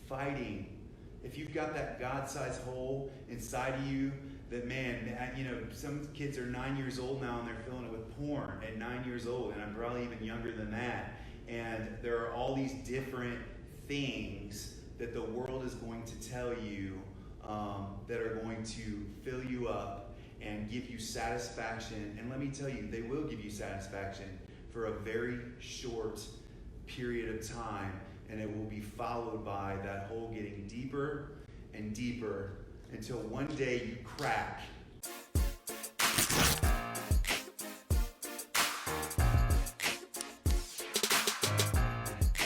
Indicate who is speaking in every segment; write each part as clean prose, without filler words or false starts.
Speaker 1: fighting. If you've got that God-sized hole inside of you, that man, some kids are 9 years old now and they're filling it with porn at 9 years old, and I'm probably even younger than that. And there are all these different things that the world is going to tell you that are going to fill you up and give you satisfaction. And let me tell you, they will give you satisfaction for a very short period of time, and it will be followed by that hole getting deeper and deeper until one day you crack.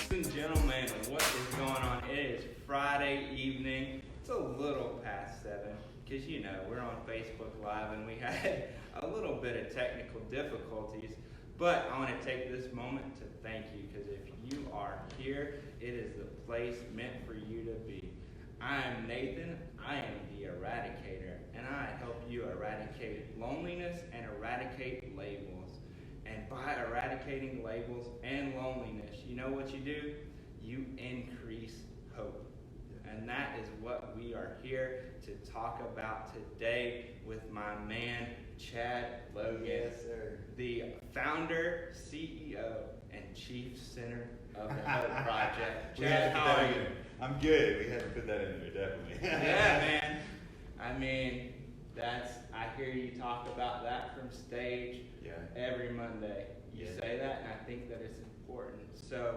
Speaker 2: Ladies and gentlemen, what is going on? It is Friday evening. It's a little past 7 because we're on Facebook Live and we had a little bit of technical difficulties. But I want to take this moment to thank you, because if you are here, it is the place meant for you to be. I am Nathan. I am the eradicator, and I help you eradicate loneliness and eradicate labels. And by eradicating labels and loneliness, you know what you do? You increase hope. And that is what we are here to talk about today with my man, Chad Logan.
Speaker 1: Yes, sir.
Speaker 2: The founder, CEO, and chief center of the Hope Project. Chad, how are you?
Speaker 1: I'm good. We had to put that in there, definitely.
Speaker 2: Yeah, man. I mean, I hear you talk about that from stage every Monday. You say that, and I think that it's important. So,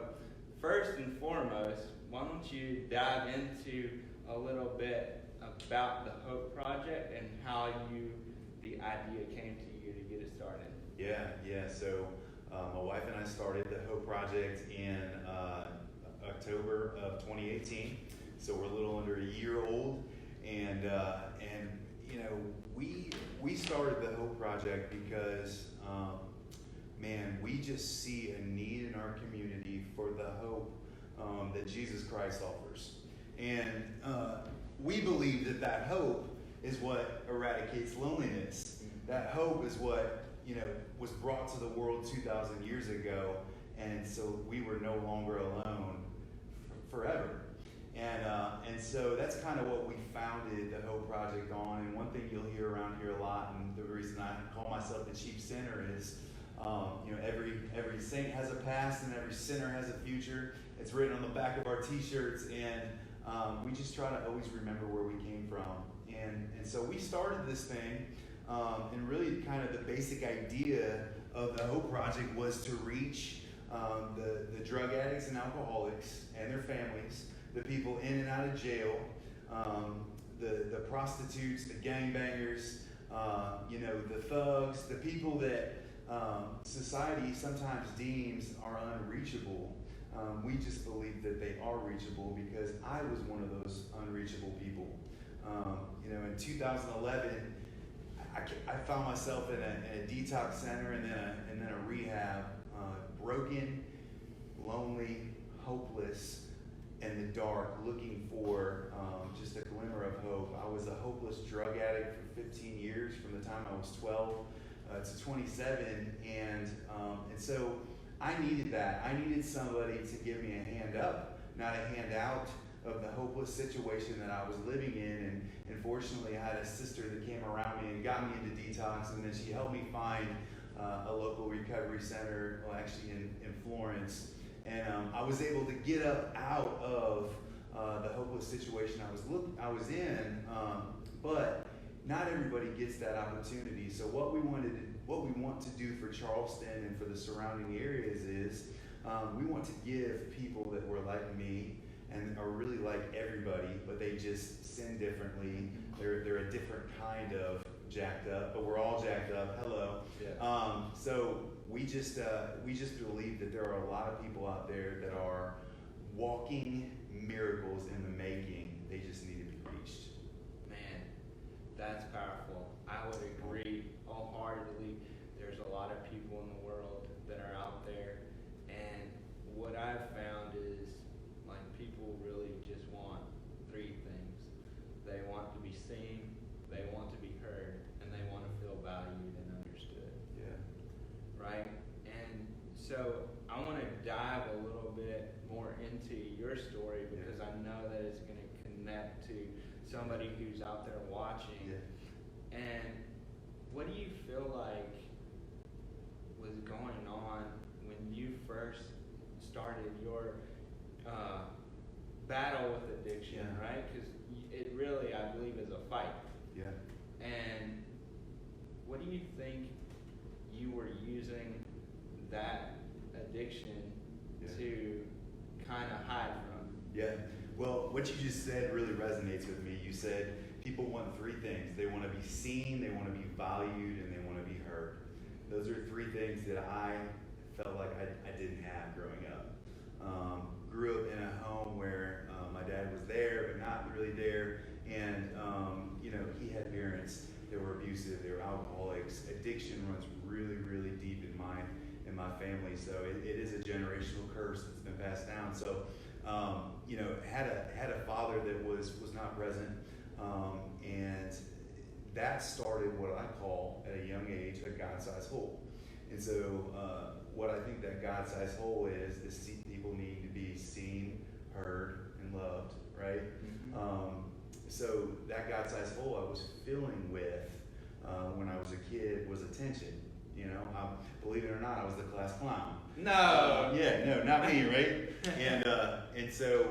Speaker 2: first and foremost, why don't you dive into a little bit about the Hope Project and how the idea came to you to get it started?
Speaker 1: Yeah. So my wife and I started the Hope Project in October of 2018. So we're a little under a year old, and we started the Hope Project because we just see a need in our community for the hope that Jesus Christ offers, and we believe that hope is what eradicates loneliness. That hope is what was brought to the world 2,000 years ago, and so we were no longer alone forever. And so that's kind of what we founded the Hope Project on. And one thing you'll hear around here a lot, and the reason I call myself the chief sinner is, every saint has a past and every sinner has a future. It's written on the back of our T-shirts, and we just try to always remember where we came from. And so we started this thing, and really kind of the basic idea of the Hope Project was to reach the drug addicts and alcoholics and their families, the people in and out of jail, the prostitutes, the gangbangers, the thugs, the people that society sometimes deems are unreachable. We just believe that they are reachable because I was one of those unreachable people. In 2011, I found myself in a detox center and then a rehab, broken, lonely, hopeless, in the dark, looking for just a glimmer of hope. I was a hopeless drug addict for 15 years, from the time I was 12 to 27, and so I needed that. I needed somebody to give me a hand up, not a hand out of the hopeless situation that I was living in. And fortunately, I had a sister that came around me and got me into detox, and then she helped me find a local recovery center, well, actually in Florence. And I was able to get up out of the hopeless situation I was in, but not everybody gets that opportunity. So what we want to do for Charleston and for the surrounding areas is we want to give people that were like me and are really like everybody, but they just sin differently. They're a different kind of jacked up, but we're all jacked up. Hello. Yeah. So we just believe that there are a lot of people out there that are walking miracles in the making. They just need to be reached.
Speaker 2: Man, that's powerful. I would agree wholeheartedly. There's a lot of people in the world that are out there, and what I've found is people really just want three things. They want to be seen, they want to be heard, and they want to feel valued and understood.
Speaker 1: Yeah.
Speaker 2: Right? And so I want to dive a little bit more into your story, because I know that it's going to connect to somebody who's out there watching.
Speaker 1: Yeah.
Speaker 2: And what do you feel like was going on when you first started your battle with addiction, right? Because it really, I believe, is a fight.
Speaker 1: Yeah.
Speaker 2: And what do you think you were using that addiction to kind of hide from?
Speaker 1: Yeah. Well, what you just said really resonates with me. You said people want three things. They want to be seen, they want to be valued, and they want to be heard. Those are three things that I felt like I didn't have growing up. Grew up in a home where my dad was there, but not really there. And, he had parents that were abusive, they were alcoholics. Addiction runs really, really deep in my family. So it is a generational curse that's been passed down. So, had a father that was not present. And that started what I call, at a young age, a God-sized hole. And so what I think that God-sized hole is people need to be seen, heard, and loved, right? Mm-hmm. So that God-sized hole I was filling with when I was a kid was attention. Believe it or not, I was the class clown.
Speaker 2: No.
Speaker 1: No, not me, right? And so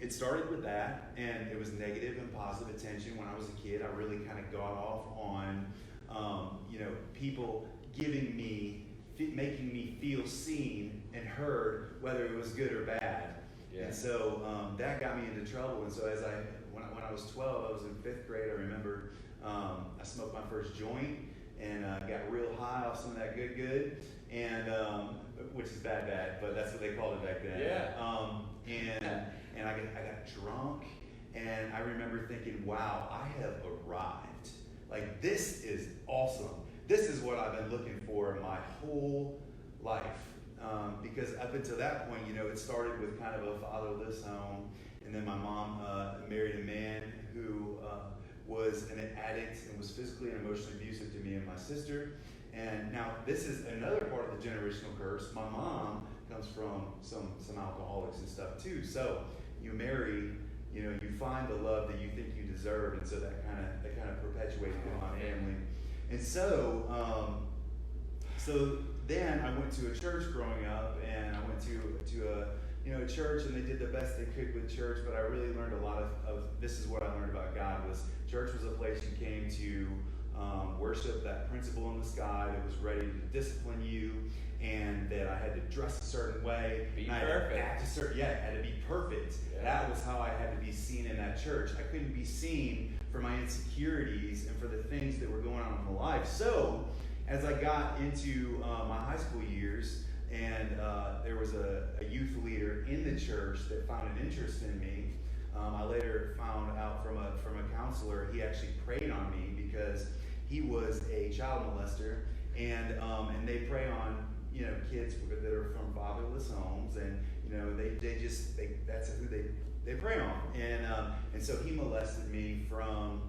Speaker 1: it started with that, and it was negative and positive attention. When I was a kid, I really kind of got off on, people giving me, making me feel seen and heard, whether it was good or bad. Yeah. And so that got me into trouble. And so when I was 12, I was in 5th grade. I remember I smoked my first joint and got real high off some of that good, and which is bad, but that's what they called it back then.
Speaker 2: Yeah.
Speaker 1: And I got drunk, and I remember thinking, wow, I have arrived. Like, this is awesome. This is what I've been looking for my whole life. Because up until that point, it started with kind of a fatherless home, and then my mom married a man who was an addict and was physically and emotionally abusive to me and my sister. And now this is another part of the generational curse. My mom comes from some alcoholics and stuff too. So you marry, you find the love that you think you deserve, and so that kind of perpetuated in my family. And so then I went to a church growing up, and I went to a church, and they did the best they could with church, but I really learned a lot of this is what I learned about God. Was church was a place you came to worship that principle in the sky that was ready to discipline you, and that I had to dress a certain way.
Speaker 2: Be perfect.
Speaker 1: I had to be perfect. Yeah. That was how I had to be seen in that church. I couldn't be seen for my insecurities and for the things that were going on in my life. So as I got into my high school years, and there was a youth leader in the church that found an interest in me. I later found out from a counselor, he actually preyed on me because he was a child molester, and they prey on kids that are from fatherless homes, and that's who they prey on, and so he molested me from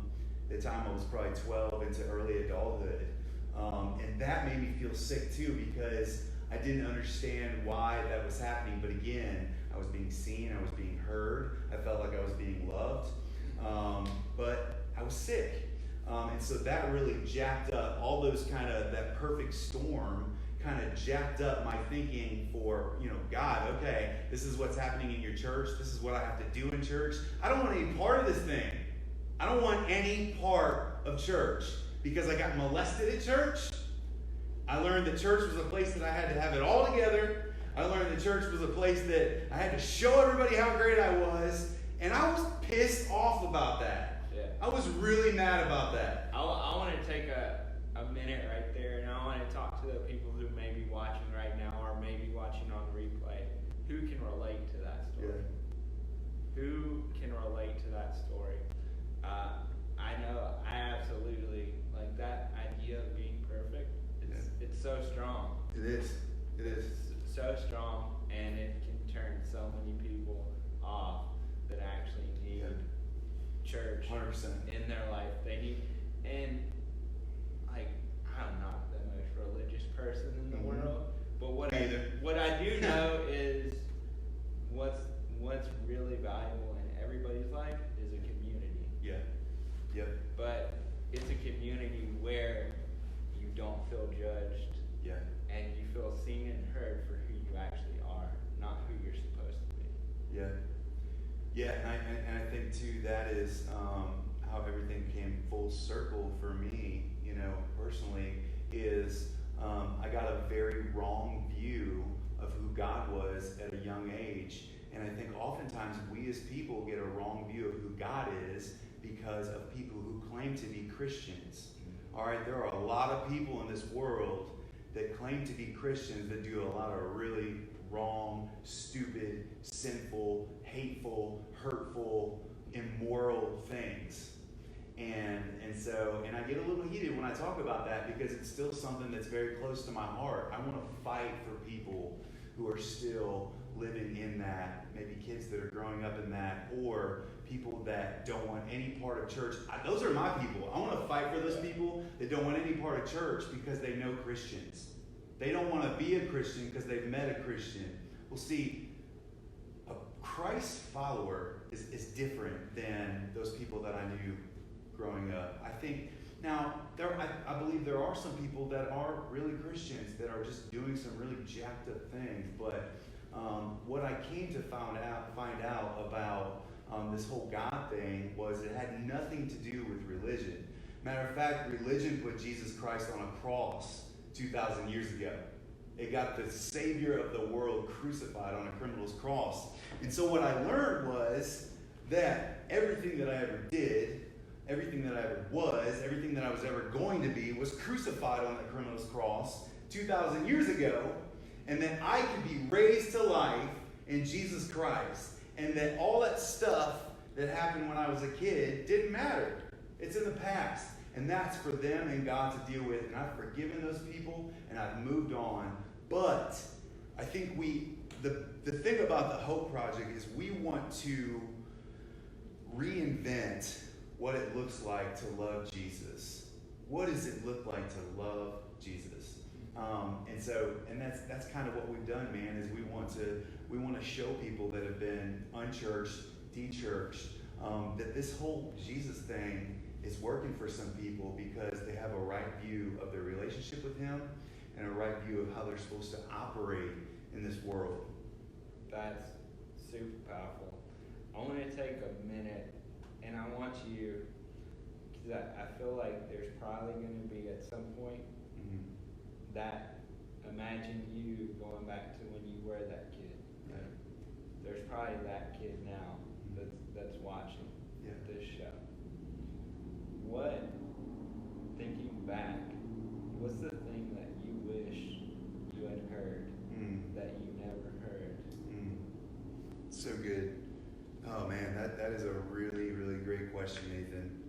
Speaker 1: the time I was probably 12 into early adulthood, and that made me feel sick too, because I didn't understand why that was happening. But again, I was being seen, I was being heard, I felt like I was being loved, but I was sick. And so that really jacked up all those that perfect storm kind of jacked up my thinking for, God, okay, this is what's happening in your church. This is what I have to do in church. I don't want any part of this thing. I don't want any part of church, because I got molested at church. I learned that church was a place that I had to have it all together. I learned that church was a place that I had to show everybody how great I was. And I was pissed off about that.
Speaker 2: Yeah.
Speaker 1: I was really mad about that.
Speaker 2: I want to take a minute right there, and I want to talk to the people who may be watching right now or may be watching on replay. Who can relate to that story?
Speaker 1: Yeah.
Speaker 2: Who can relate to that story? I know I absolutely, like, that idea of being perfect. It's so strong.
Speaker 1: It is.
Speaker 2: It's so strong, and it can turn so many people off that actually need church
Speaker 1: 100%
Speaker 2: in their life. They need, and like, I'm not really valuable in everybody's life is a community.
Speaker 1: Yeah. Yep.
Speaker 2: But it's a community where you don't feel judged.
Speaker 1: Yeah.
Speaker 2: And you feel seen and heard for who you actually are, not who you're supposed to be.
Speaker 1: Yeah. Yeah, and I think too that is how everything came full circle for me, personally, is I got a very wrong view of who God was at a young age. And I think oftentimes we as people get a wrong view of who God is because of people who claim to be Christians. All right, there are a lot of people in this world that claim to be Christians that do a lot of really wrong, stupid, sinful, hateful, hurtful, immoral things. And I get a little heated when I talk about that because it's still something that's very close to my heart. I want to fight for people who are still living in that, maybe kids that are growing up in that, or people that don't want any part of church. Those are my people. I want to fight for those people that don't want any part of church because they know Christians. They don't want to be a Christian because they've met a Christian. Well, see, a Christ follower is different than those people that I knew growing up. I think now I believe there are some people that are really Christians that are just doing some really jacked up things. But what I came to find out about this whole God thing was it had nothing to do with religion. Matter of fact, religion put Jesus Christ on a cross 2,000 years ago. It got the Savior of the world crucified on a criminal's cross. And so what I learned was that everything that I ever did, everything that I ever was, everything that I was ever going to be was crucified on the criminal's cross 2,000 years ago, and that I could be raised to life in Jesus Christ, and that all that stuff that happened when I was a kid didn't matter. It's in the past. And that's for them and God to deal with. And I've forgiven those people and I've moved on. But I think the thing about the Hope Project is we want to reinvent what it looks like to love Jesus. What does it look like to love Jesus? And that's kind of what we've done, man, is we want to show people that have been unchurched, de-churched, that this whole Jesus thing is working for some people because they have a right view of their relationship with Him and a right view of how they're supposed to operate in this world.
Speaker 2: That's super powerful. I want to take a minute and I want you, because I feel like there's probably going to be at some point that imagine you going back to when you were that kid.
Speaker 1: Yeah.
Speaker 2: There's probably that kid now that's watching this show. What, thinking back, what's the thing that you wish you had heard that you never heard?
Speaker 1: So good. Oh man, that is a really, really great question, Nathan.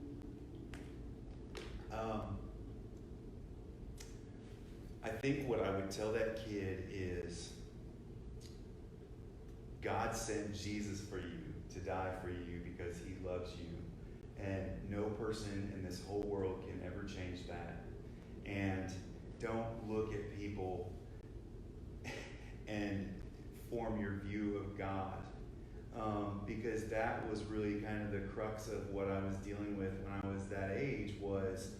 Speaker 1: I think what I would tell that kid is God sent Jesus for you to die for you because He loves you. And no person in this whole world can ever change that. And don't look at people and form your view of God. Because that was really kind of the crux of what I was dealing with when I was that age was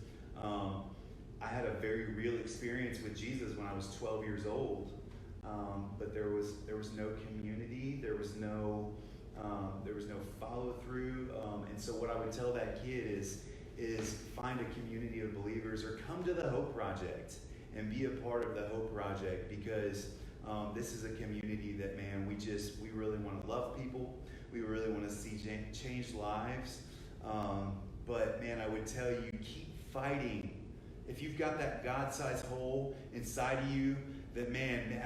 Speaker 1: I had a very real experience with Jesus when I was 12 years old. But there was no community, there was no follow through, and so what I would tell that kid is find a community of believers or come to the Hope Project and be a part of the Hope Project because this is a community that, man, we really want to love people, we really want to see change lives, but man, I would tell you, keep fighting. If you've got that God-sized hole inside of you, that man,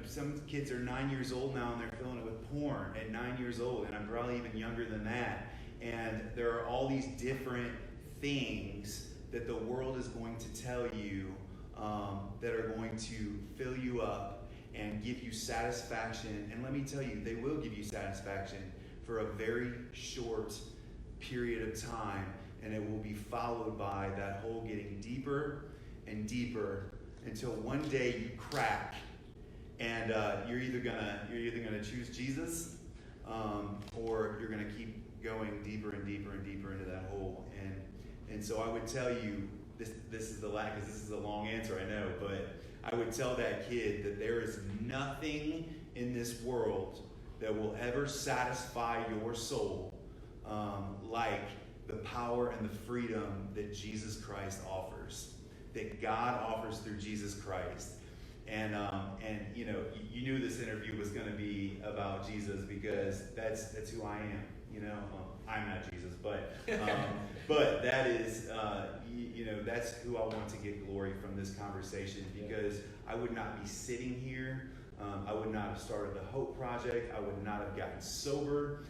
Speaker 1: some kids are 9 years old now and they're filling it with porn at 9 years old, and I'm probably even younger than that. And there are all these different things that the world is going to tell you that are going to fill you up and give you satisfaction. And let me tell you, they will give you satisfaction for a very short period of time, and it will be followed by that hole getting deeper and deeper until one day you crack, and you're either gonna choose Jesus, or you're going to keep going deeper and deeper and deeper into that hole. And so I would tell you, this is the last, because this is a long answer, I know, but I would tell that kid that there is nothing in this world that will ever satisfy your soul like the power and the freedom that Jesus Christ offers, that God offers through Jesus Christ. And you know, you knew this interview was going to be about Jesus because that's who I am. You know, I'm not Jesus, but that is you know, that's who I want to get glory from this conversation, because I would not be sitting here. I would not have started the Hope Project. I would not have gotten sober.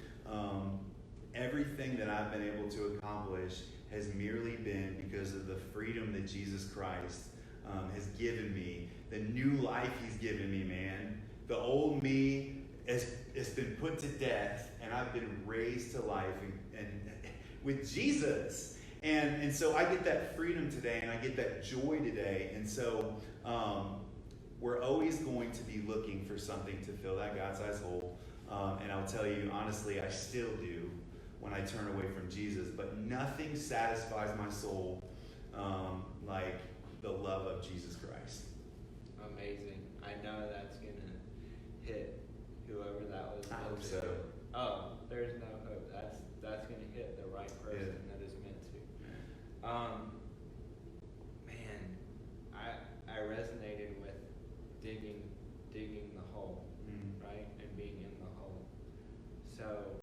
Speaker 1: Everything that I've been able to accomplish has merely been because of the freedom that Jesus Christ has given me, the new life he's given me, man. The old me has been put to death, and I've been raised to life and with Jesus. And so I get that freedom today, and I get that joy today. And so we're always going to be looking for something to fill that God-sized hole. And I'll tell you, honestly, I still do when I turn away from Jesus. But nothing satisfies my soul like the love of Jesus Christ.
Speaker 2: Amazing. I know that's going to hit whoever that was.
Speaker 1: I hope so.
Speaker 2: Oh, there's no hope. That's going to hit the right person that is meant to. Man, I resonated with digging the hole, right? And being in the hole. So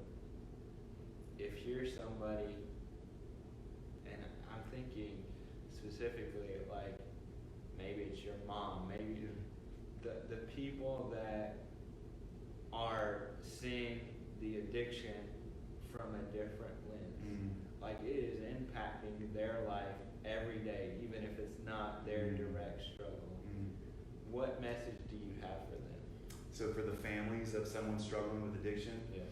Speaker 2: if you're somebody, and I'm thinking specifically like maybe it's your mom, maybe the people that are seeing the addiction from a different lens. Like it is impacting their life every day, even if it's not their direct struggle. What message do you have for them?
Speaker 1: So for the families of someone struggling with addiction,
Speaker 2: Yeah.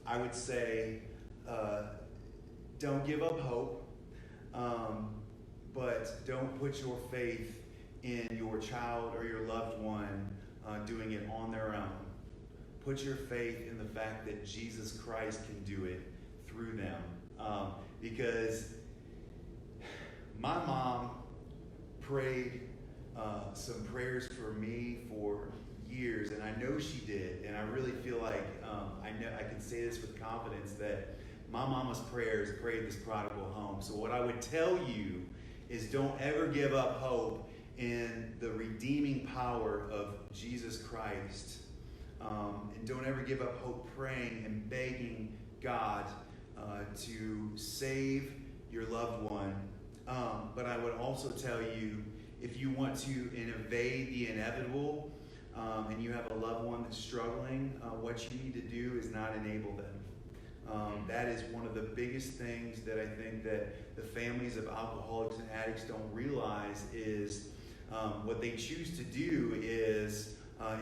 Speaker 1: I would say don't give up hope, but don't put your faith in your child or your loved one doing it on their own. Put your faith in the fact that Jesus Christ can do it through them. Because my mom prayed some prayers for me for years, and I know she did, and I really feel like I can say this with confidence that my mama's prayers prayed this prodigal home. So what I would tell you is don't ever give up hope in the redeeming power of Jesus Christ. And don't ever give up hope praying and begging God to save your loved one. But I would also tell you, if you want to evade the inevitable and you have a loved one that's struggling, what you need to do is not enable them. That is one of the biggest things that I think that the families of alcoholics and addicts don't realize is what they choose to do is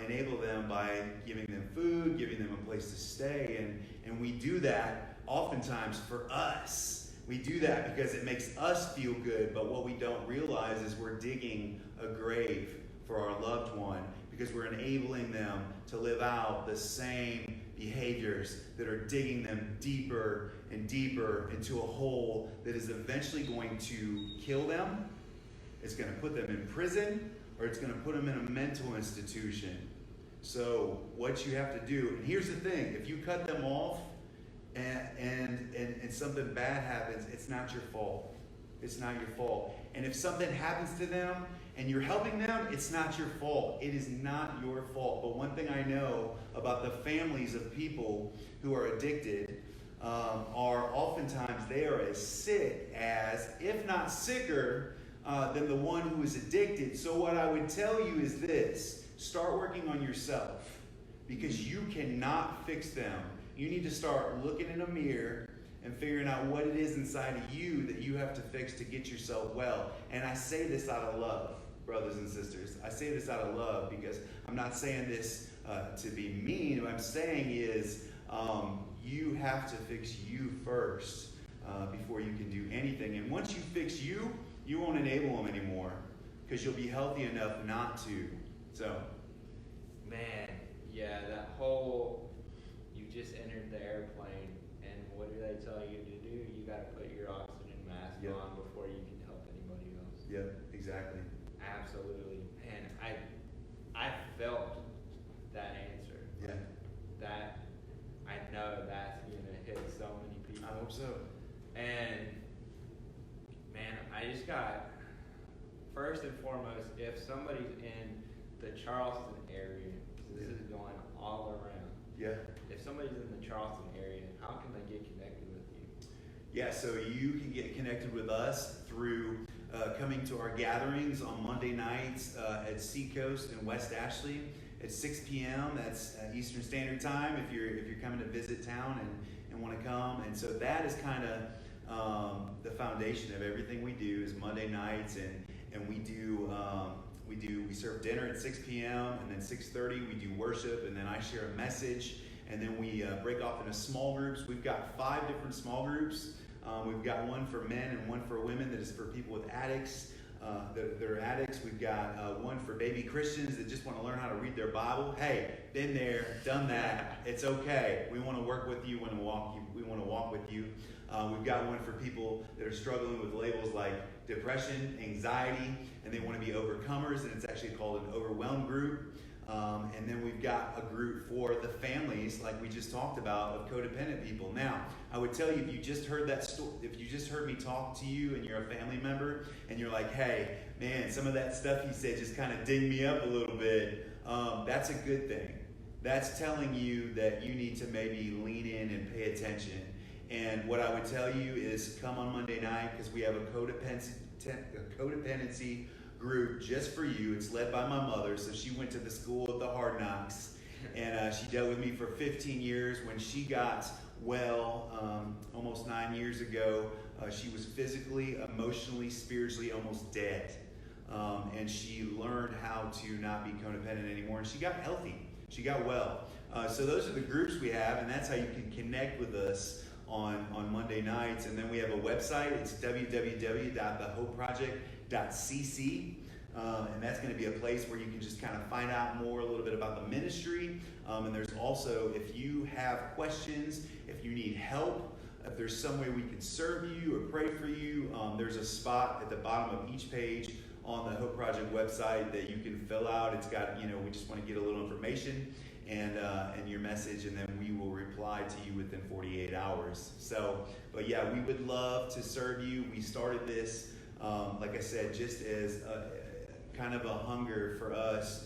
Speaker 1: enable them by giving them food, giving them a place to stay, and we do that oftentimes for us. We do that because it makes us feel good, but what we don't realize is we're digging a grave for our loved one because we're enabling them to live out the same behaviors that are digging them deeper and deeper into a hole that is eventually going to kill them. It's going to put them in prison, or it's going to put them in a mental institution. So what you have to do, and here's the thing, if you cut them off and something bad happens, it's not your fault. It's not your fault. And if something happens to them and you're helping them, it's not your fault. It is not your fault. But one thing I know about the families of people who are addicted are oftentimes they are as sick as, if not sicker, than the one who is addicted. So what I would tell you is this: start working on yourself, because you cannot fix them. You need to start looking in a mirror and figuring out what it is inside of you that you have to fix to get yourself well. And I say this out of love, brothers and sisters. I say this out of love because I'm not saying this to be mean. What I'm saying is you have to fix you first before you can do anything. And once you fix you, you won't enable them anymore because you'll be healthy enough not to. So,
Speaker 2: man, yeah, that whole just entered the airplane, and what do they tell you to do? You got to put your oxygen mask on before you can help anybody else.
Speaker 1: Yep, exactly.
Speaker 2: Absolutely. And I felt that answer.
Speaker 1: Yeah.
Speaker 2: That I know that's gonna hit so many people.
Speaker 1: I hope so.
Speaker 2: And man, I just got, first and foremost, if somebody's in the Charleston area, this is going all around.
Speaker 1: Yeah.
Speaker 2: If somebody's in the Charleston area, how can they get connected with you?
Speaker 1: Yeah, so you can get connected with us through coming to our gatherings on Monday nights at Seacoast in West Ashley at 6 p.m. That's Eastern Standard Time if you're coming to visit town and want to come. And so that is kind of the foundation of everything we do is Monday nights, and we serve dinner at 6 p.m. and then 6:30 we do worship, and then I share a message, and then we break off into small groups. We've got 5 different small groups. We've got one for men and one for women that is for people with addicts. That are addicts. We've got one for baby Christians that just want to learn how to read their Bible. Hey, been there, done that. It's okay. We want to work with you. We want to walk with you. We've got one for people that are struggling with labels like depression, anxiety, and they want to be overcomers, and it's actually called an overwhelmed group. And then we've got a group for the families, like we just talked about, of codependent people. Now, I would tell you, if you just heard that story, if you just heard me talk to you and you're a family member, and you're like, hey, man, some of that stuff he said just kind of dinged me up a little bit, that's a good thing. That's telling you that you need to maybe lean in and pay attention. And what I would tell you is come on Monday night, because we have a codependency group just for you. It's led by my mother, so she went to the school of the hard knocks, and she dealt with me for 15 years. When she got well, almost 9 years ago, she was physically, emotionally, spiritually almost dead, and she learned how to not be codependent anymore, and she got healthy. She got well. So those are the groups we have, and that's how you can connect with us on Monday nights. And then we have a website. It's www.thehopeproject.cc, and that's going to be a place where you can just kind of find out more, a little bit about the ministry. And there's also, if you have questions, if you need help, if there's some way we can serve you or pray for you, there's a spot at the bottom of each page on the Hope Project website that you can fill out. It's got, we just want to get a little information and your message, and then we will reply to you within 48 hours. So, but yeah, we would love to serve you. We started this, like I said, just as kind of a hunger for us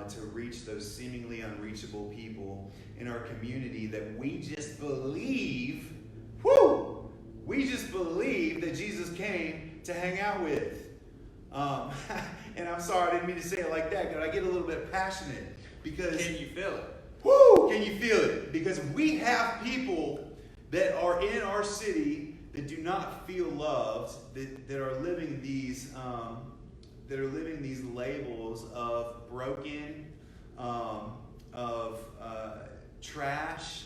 Speaker 1: to reach those seemingly unreachable people in our community that we just believe, we just believe that Jesus came to hang out with. And I'm sorry, I didn't mean to say it like that, but I get a little bit passionate because...
Speaker 2: Can you feel it?
Speaker 1: Can you feel it? Because we have people that are in our city that do not feel loved, that are living these labels of broken, of trash,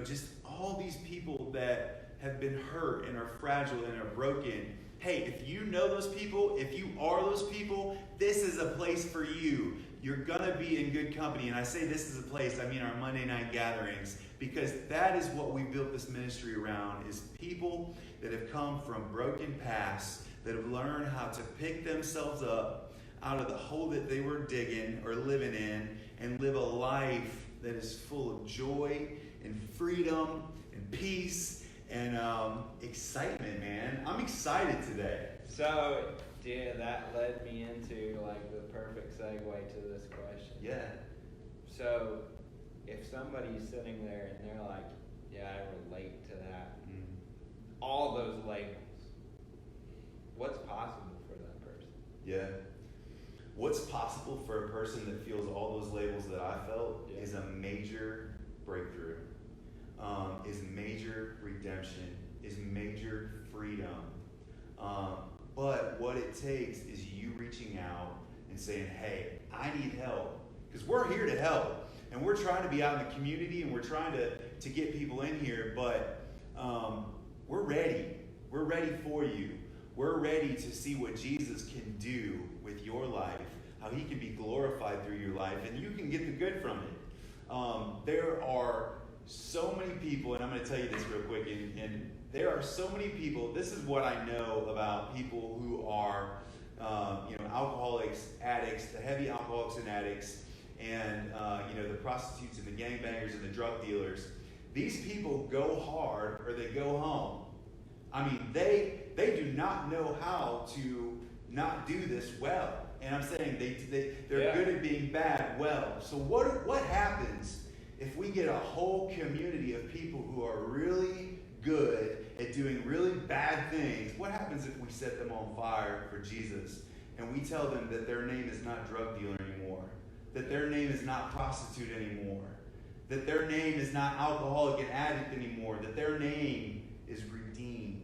Speaker 1: just all these people that have been hurt and are fragile and are broken. Hey, if you know those people, if you are those people, this is a place for you. You're going to be in good company. And I say this is a place, I mean our Monday night gatherings, because that is what we built this ministry around, is people that have come from broken pasts, that have learned how to pick themselves up out of the hole that they were digging or living in and live a life that is full of joy and freedom and peace and excitement, man. I'm excited today.
Speaker 2: So, yeah, that led me into like the perfect segue to this question.
Speaker 1: Yeah.
Speaker 2: So, if somebody's sitting there and they're like, yeah, I relate to that, all those labels, what's possible for that person?
Speaker 1: Yeah. What's possible for a person that feels all those labels that I felt is a major breakthrough, is major redemption, is major freedom. But what it takes is you reaching out and saying, hey, I need help. Because we're here to help. And we're trying to be out in the community, and we're trying to get people in here. But we're ready. We're ready for you. We're ready to see what Jesus can do with your life, how he can be glorified through your life, and you can get the good from it. There are so many people, and I'm going to tell you this real quick, and there are so many people. This is what I know about people who are, alcoholics, addicts, the heavy alcoholics and addicts, and the prostitutes and the gangbangers and the drug dealers. These people go hard or they go home. I mean, they do not know how to not do this well. And I'm saying they're good at being bad well. So what happens if we get a whole community of people who are really good at doing really bad things? What happens if we set them on fire for Jesus and we tell them that their name is not drug dealer anymore, that their name is not prostitute anymore, that their name is not alcoholic and addict anymore, that their name is redeemed,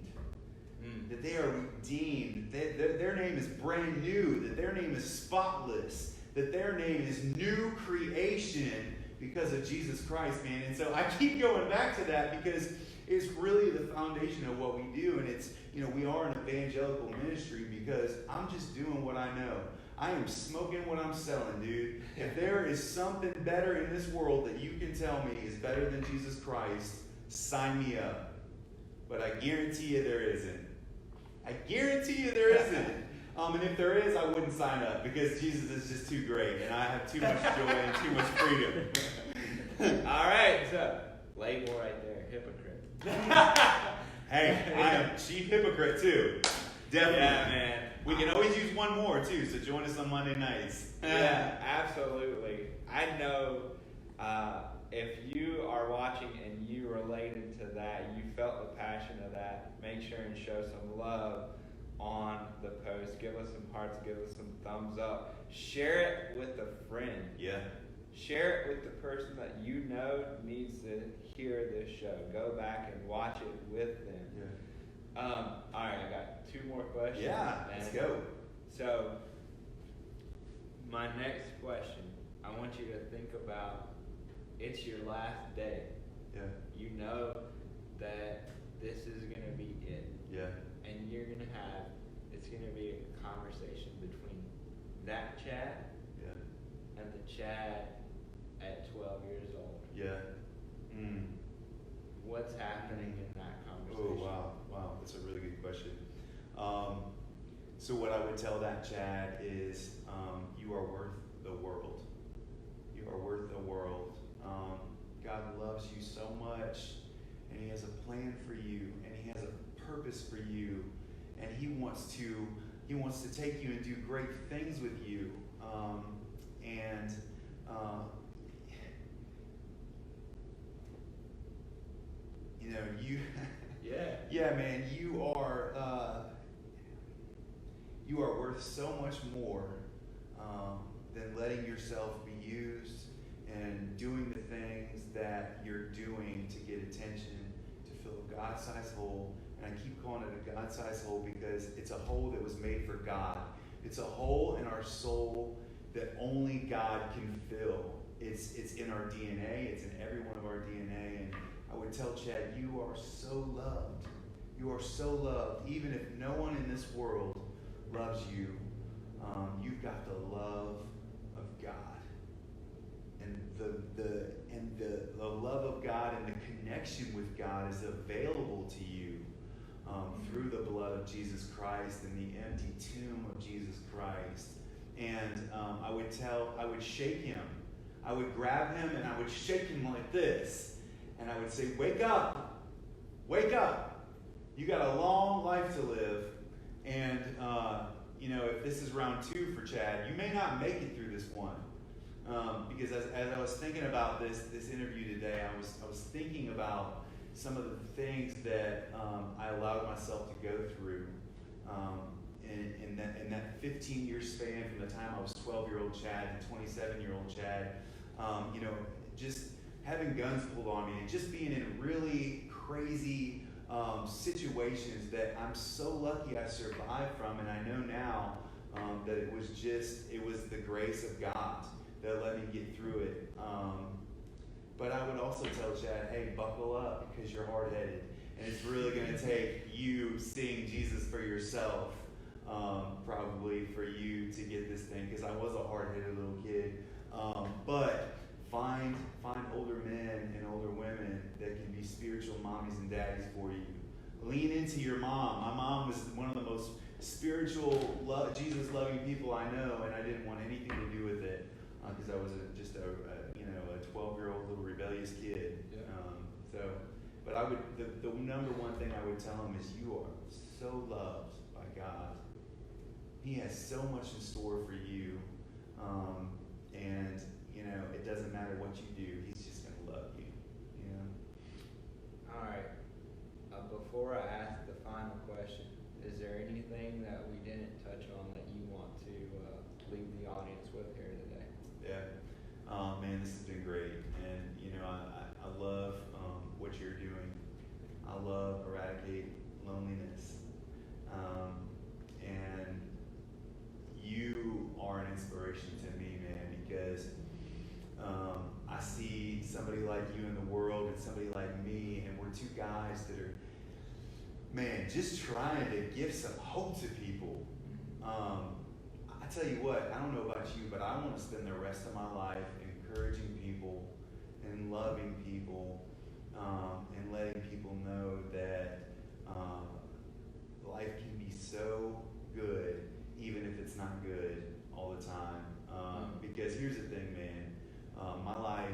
Speaker 1: that they are redeemed, that their name is brand new, that their name is spotless, that their name is new creation because of Jesus Christ, man. And so I keep going back to that because it's really the foundation of what we do. And it's, we are an evangelical ministry because I'm just doing what I know. I am smoking what I'm selling, dude. If there is something better in this world that you can tell me is better than Jesus Christ, sign me up. But I guarantee you there isn't. I guarantee you there isn't. And if there is, I wouldn't sign up because Jesus is just too great and I have too much joy and too much freedom.
Speaker 2: All right, so label right there, hypocrite.
Speaker 1: Hey, I am chief hypocrite too. Definitely.
Speaker 2: Yeah, man.
Speaker 1: We can always use one more too, so join us on Monday nights.
Speaker 2: Yeah, absolutely. I know if you are watching and you related to that, you felt the passion of that, make sure and show some love on the post. Give us some hearts, give us some thumbs up. Share it with a friend.
Speaker 1: Yeah.
Speaker 2: Share it with the person that you know needs to hear this show. Go back and watch it with them.
Speaker 1: Yeah.
Speaker 2: All right, I got 2 more questions.
Speaker 1: Yeah, let's go.
Speaker 2: So, my next question, I want you to think about, it's your last day.
Speaker 1: Yeah.
Speaker 2: You know that this is going to be it.
Speaker 1: Yeah.
Speaker 2: And you're going to have, it's going to be a conversation between that Chad and the Chad at 12 years old.
Speaker 1: Yeah.
Speaker 2: What's happening in that conversation?
Speaker 1: Oh, wow. That's a really good question. So what I would tell that Chad is you are worth the world. You are worth the world. God loves you so much, and He has a plan for you, and He has a purpose for you, and He wants to take you and do great things with you. You yeah, man, you are worth so much more than letting yourself be used and doing the things that you're doing to get attention, to fill a God-sized hole. And I keep calling it a God-sized hole because it's a hole that was made for God. It's a hole in our soul that only God can fill. It's in our DNA. It's in every one of our DNA. And I would tell Chad, you are so loved. You are so loved. Even if no one in this world loves you, you've got the love of God. And the love of God and the connection with God is available to you through the blood of Jesus Christ and the empty tomb of Jesus Christ. And I would shake him. I would grab him and I would shake him like this. And I would say, wake up. Wake up. You got a long life to live. And, if this is round 2 for Chad, you may not make it through this one. Because as I was thinking about this interview today, I was thinking about some of the things that I allowed myself to go through in that 15-year span from the time I was 12-year-old Chad to 27-year-old Chad. Just having guns pulled on me and just being in really crazy situations that I'm so lucky I survived from, and I know now that it was the grace of God that let me get through it. But I would also tell Chad, hey, buckle up because you're hard-headed, and it's really going to take you seeing Jesus for yourself, probably for you to get this thing, because I was a hard-headed little kid. But find older men and older women that can be spiritual mommies and daddies for you. Lean into your mom. My mom was one of the most spiritual, Jesus loving people I know, and I didn't want anything to do with it because I was just a 12-year-old little rebellious kid.
Speaker 2: Yeah.
Speaker 1: But I would the number one thing I would tell him is, you are so loved by God. He has so much in store for you, and it doesn't matter what you do. He's just going to love you.
Speaker 2: All right. Before I ask the final question, is there anything that we didn't touch on that you want to leave the audience with here today?
Speaker 1: Yeah. Man, this has been great. And, I love what you're doing. I love Eradicate Loneliness. And you are an inspiration to me, man, because I see somebody like you in the world and somebody like me, and we're two guys that are, man, just trying to give some hope to people. I tell you what, I don't know about you, but I want to spend the rest of my life encouraging people and loving people, and letting people know that life can be so good even if it's not good all the time. Because here's the thing, man, my life,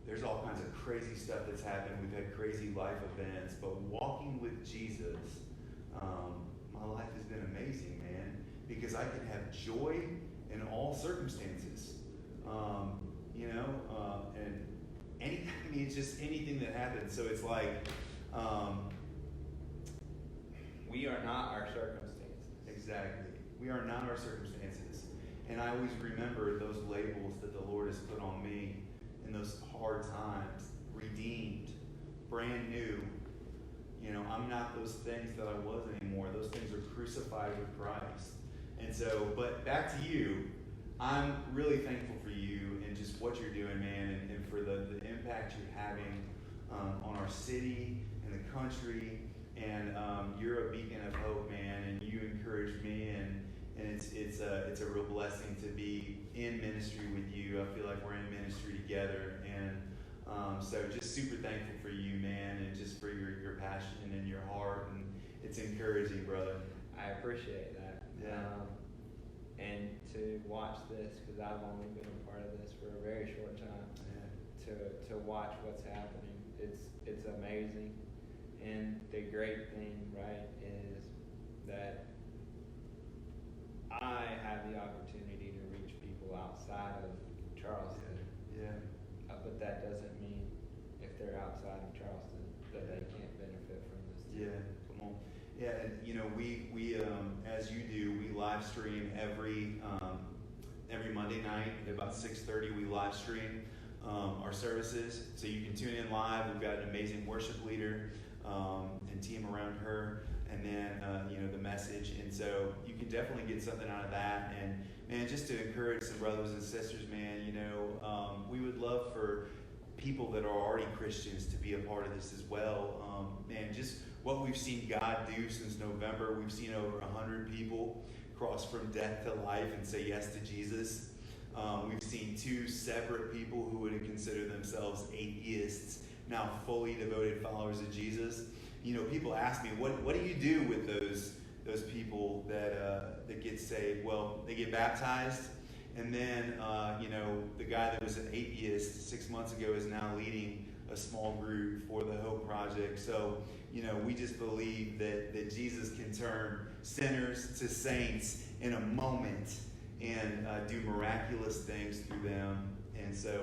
Speaker 1: there's all kinds of crazy stuff that's happened. We've had crazy life events, but walking with Jesus, my life has been amazing, man, because I can have joy in all circumstances. And it's just anything that happens. So it's like,
Speaker 2: we are not our circumstances.
Speaker 1: Exactly. We are not our circumstances. And I always remember those labels that the Lord has put on me in those hard times. Redeemed, brand new. I'm not those things that I was anymore. Those things are crucified with Christ. And so, but back to you, I'm really thankful for you and just what you're doing, man, and for the impact you're having on our city and the country. And you're a beacon of hope, man, and you encourage me, and it's a real blessing to be in ministry with you. I feel like we're in ministry together, and so just super thankful for you, man, and just for your passion and your heart, and it's encouraging, brother.
Speaker 2: I appreciate that.
Speaker 1: Yeah.
Speaker 2: And to watch this, because I've only been a part of this for a very short time, to watch what's happening, it's amazing. And the great thing, right, is that I have the opportunity to reach people outside of Charleston.
Speaker 1: Yeah.
Speaker 2: But that doesn't mean if they're outside of Charleston that they can't benefit from this.
Speaker 1: Yeah, come on. Yeah, and we as you do, we live stream every Monday night at about 6:30. We live stream our services, so you can tune in live. We've got an amazing worship leader and team around her, and then the message, and so you can definitely get something out of that. And man, just to encourage some brothers and sisters, man, we would love for people that are already Christians to be a part of this as well. Man, just what we've seen God do since November, we've seen over 100 people cross from death to life and say yes to Jesus. We've seen 2 separate people who would consider themselves atheists now fully devoted followers of Jesus. People ask me, what do you do with those people that get saved? Well, they get baptized, and then the guy that was an atheist 6 months ago is now leading a small group for the Hope Project. So we just believe that Jesus can turn sinners to saints in a moment and do miraculous things through them. And so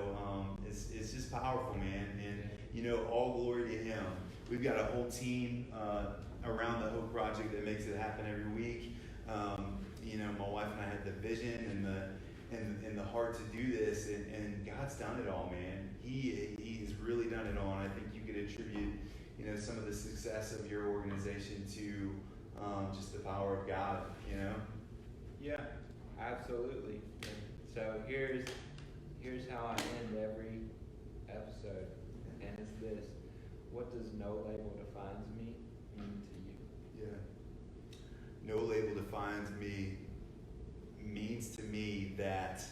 Speaker 1: it's just powerful, man. And all glory to Him. We've got a whole team around the Hope Project that makes it happen every week. My wife and I had the vision and the heart to do this, and God's done it all, man. He's really done it all, and I think you could attribute some of the success of your organization to just the power of God.
Speaker 2: Yeah, absolutely. So here's how I end every episode, and it's this: what does no label defines me mean to you?
Speaker 1: Yeah. No label defines me means to me that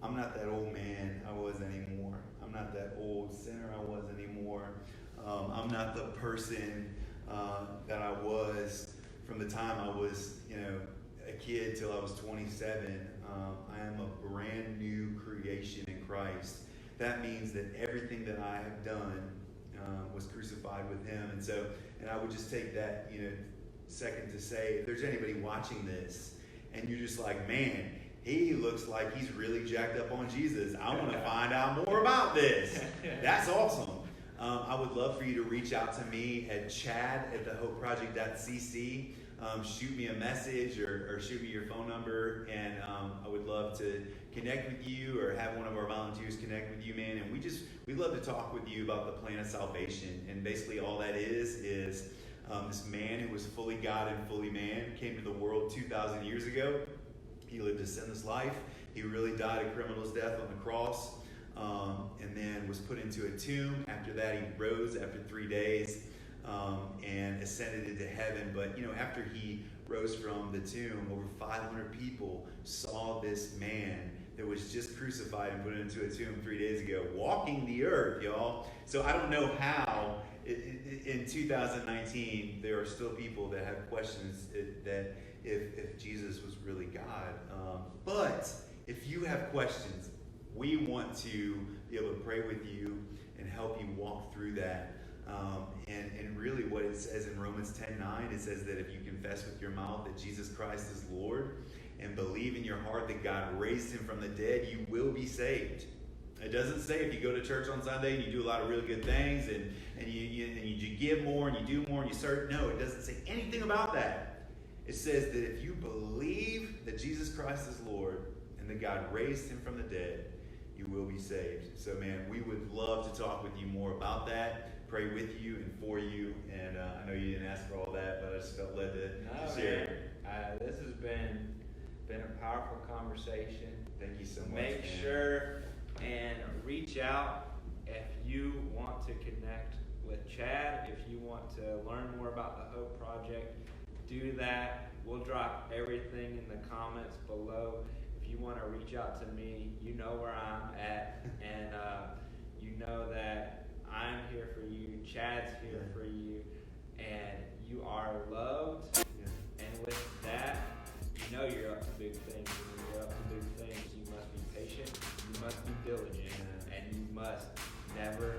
Speaker 1: I'm not that old man I was anymore. I'm not that old sinner I was anymore. I'm not the person that I was from the time I was, a kid till I was 27. I am a brand new creation in Christ. That means that everything that I have done was crucified with Him. And I would just take that, second to say, if there's anybody watching this, and you're just like, man, he looks like he's really jacked up on Jesus. I want to find out more about this. That's awesome. I would love for you to reach out to me at chad@thehopeproject.cc. Shoot me a message or shoot me your phone number, and I would love to connect with you or have one of our volunteers connect with you, man. And we'd love to talk with you about the plan of salvation. And basically all that is this man who was fully God and fully man came to the world 2,000 years ago. He lived a sinless life. He really died a criminal's death on the cross, and then was put into a tomb. After that, he rose after 3 days and ascended into heaven. But, after he rose from the tomb, over 500 people saw this man that was just crucified and put into a tomb 3 days ago, walking the earth, y'all. So I don't know how in 2019 there are still people that have questions that if Jesus was really God. But if you have questions, we want to be able to pray with you and help you walk through that. And really what it says in Romans 10:9, it says that if you confess with your mouth that Jesus Christ is Lord and believe in your heart that God raised him from the dead, you will be saved. It doesn't say if you go to church on Sunday and you do a lot of really good things and you give more and you do more and you serve. No, it doesn't say anything about that. It says that if you believe that Jesus Christ is Lord and that God raised him from the dead, you will be saved. So, man, we would love to talk with you more about that, pray with you and for you. And I know you didn't ask for all that, but I just felt led to share.
Speaker 2: This has been a powerful conversation.
Speaker 1: Thank you so much.
Speaker 2: Make sure and reach out if you want to connect with Chad, if you want to learn more about the Hope Project. Do that. We'll drop everything in the comments below. If you want to reach out to me, you know where I'm at, and you know that I'm here for you. Chad's here for you, and you are loved. And with that, you know you're up to big things. And when you're up to big things, you must be patient, you must be diligent, and you must never